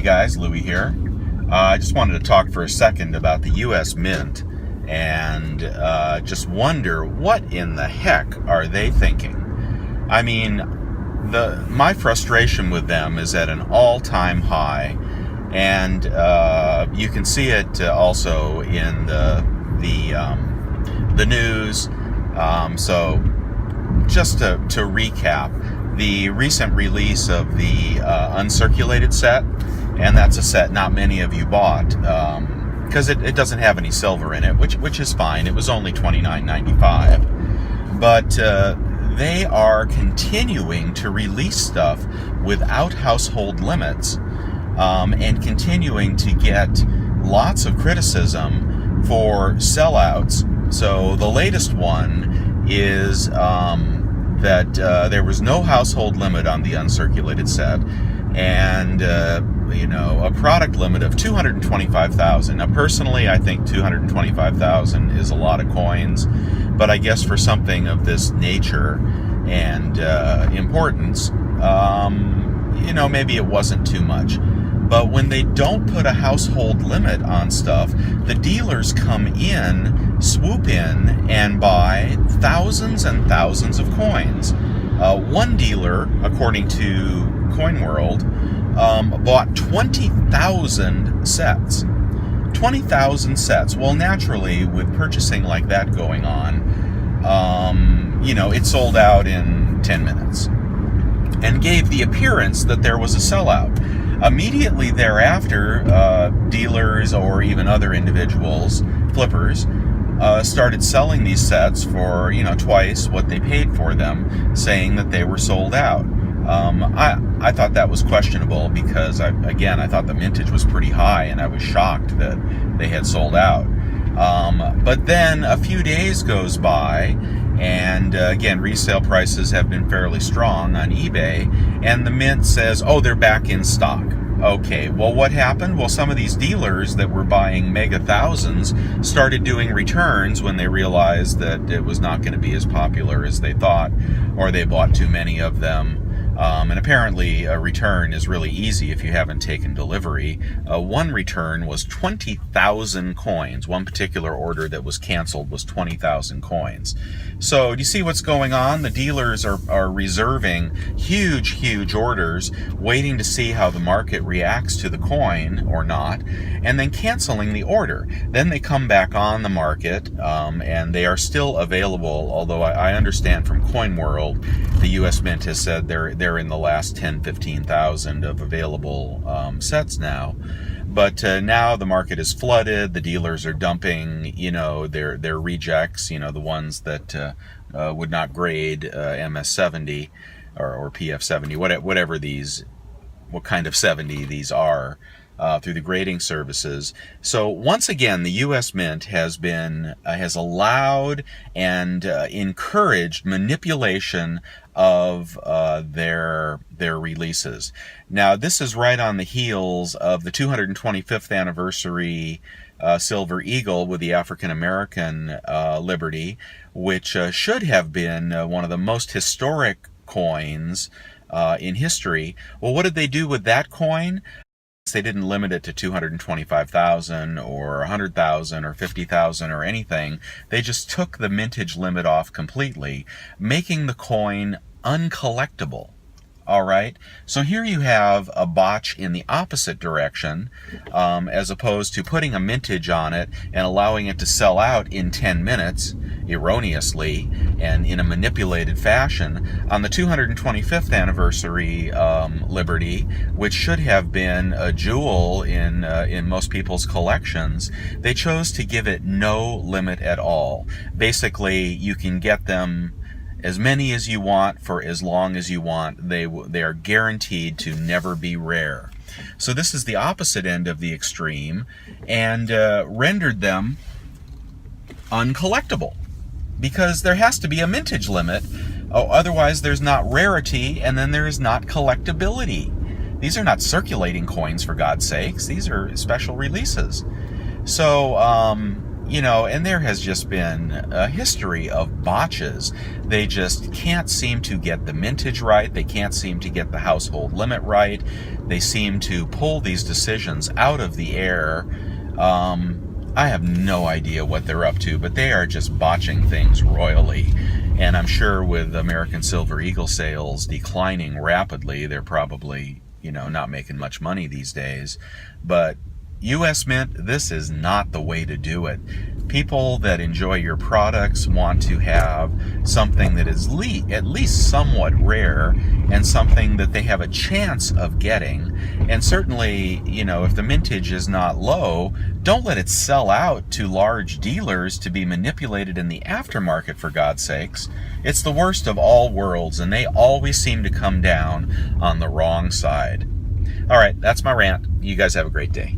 guys, Louie here. I just wanted to talk for a second about the U.S. Mint and just wonder what in the heck are they thinking. I mean, my frustration with them is at an all-time high, and you can see it also in the news. So just to recap, the recent release of the uncirculated set, and that's a set not many of you bought because it doesn't have any silver in it, which is fine. It was only $29.95, but they are continuing to release stuff without household limits, and continuing to get lots of criticism for sellouts. So the latest one is that there was no household limit on the uncirculated set, and a product limit of 225,000. Now, personally, I think 225,000 is a lot of coins, but I guess for something of this nature and importance, maybe it wasn't too much. But when they don't put a household limit on stuff, the dealers come in, swoop in, and buy thousands and thousands of coins. One dealer, according to CoinWorld, bought 20,000 sets. 20,000 sets. Well, naturally, with purchasing like that going on, it sold out in 10 minutes and gave the appearance that there was a sellout. Immediately thereafter, dealers or even other individuals, flippers, started selling these sets for twice what they paid for them, saying that they were sold out. I thought that was questionable because I thought the mintage was pretty high, and I was shocked that they had sold out. But then a few days goes by, and again, resale prices have been fairly strong on eBay, and the Mint says, oh, they're back in stock. Okay, well, what happened? Well, some of these dealers that were buying mega thousands started doing returns when they realized that it was not going to be as popular as they thought, or they bought too many of them. And apparently a return is really easy if you haven't taken delivery. One return was 20,000 coins. One particular order that was canceled was 20,000 coins. So do you see what's going on? The dealers are reserving huge orders, waiting to see how the market reacts to the coin or not, and then canceling the order. Then they come back on the market, and they are still available, although I understand from CoinWorld, the U.S. Mint has said they're in the last 10,000-15,000 of available sets now. But now the market is flooded. The dealers are dumping, their rejects, the ones that would not grade MS70 or PF70, whatever what kind of 70 these are, through the grading services. So once again, the U.S. Mint has allowed and encouraged manipulation of their releases. Now, this is right on the heels of the 225th anniversary Silver Eagle with the African American Liberty, which should have been one of the most historic coins in history. Well, what did they do with that coin? They didn't limit it to 225,000 or 100,000 or 50,000 or anything. They just took the mintage limit off completely, making the coin uncollectible. All right, so here you have a botch in the opposite direction, as opposed to putting a mintage on it and allowing it to sell out in 10 minutes, erroneously and in a manipulated fashion. On the 225th anniversary Liberty, which should have been a jewel in most people's collections, they chose to give it no limit at all. Basically, you can get them as many as you want for as long as you want. They are guaranteed to never be rare. So this is the opposite end of the extreme, and rendered them uncollectible, because there has to be a mintage limit. Otherwise there's not rarity, and then there is not collectability. These are not circulating coins, for God's sakes. These are special releases. So and there has just been a history of botches. They just can't seem to get the mintage right. They can't seem to get the household limit right. They seem to pull these decisions out of the air. I have no idea what they're up to, but they are just botching things royally. And I'm sure with American Silver Eagle sales declining rapidly, they're probably, not making much money these days. But U.S. Mint, this is not the way to do it. People that enjoy your products want to have something that is at least somewhat rare and something that they have a chance of getting. And certainly, if the mintage is not low, don't let it sell out to large dealers to be manipulated in the aftermarket, for God's sakes. It's the worst of all worlds, and they always seem to come down on the wrong side. All right, that's my rant. You guys have a great day.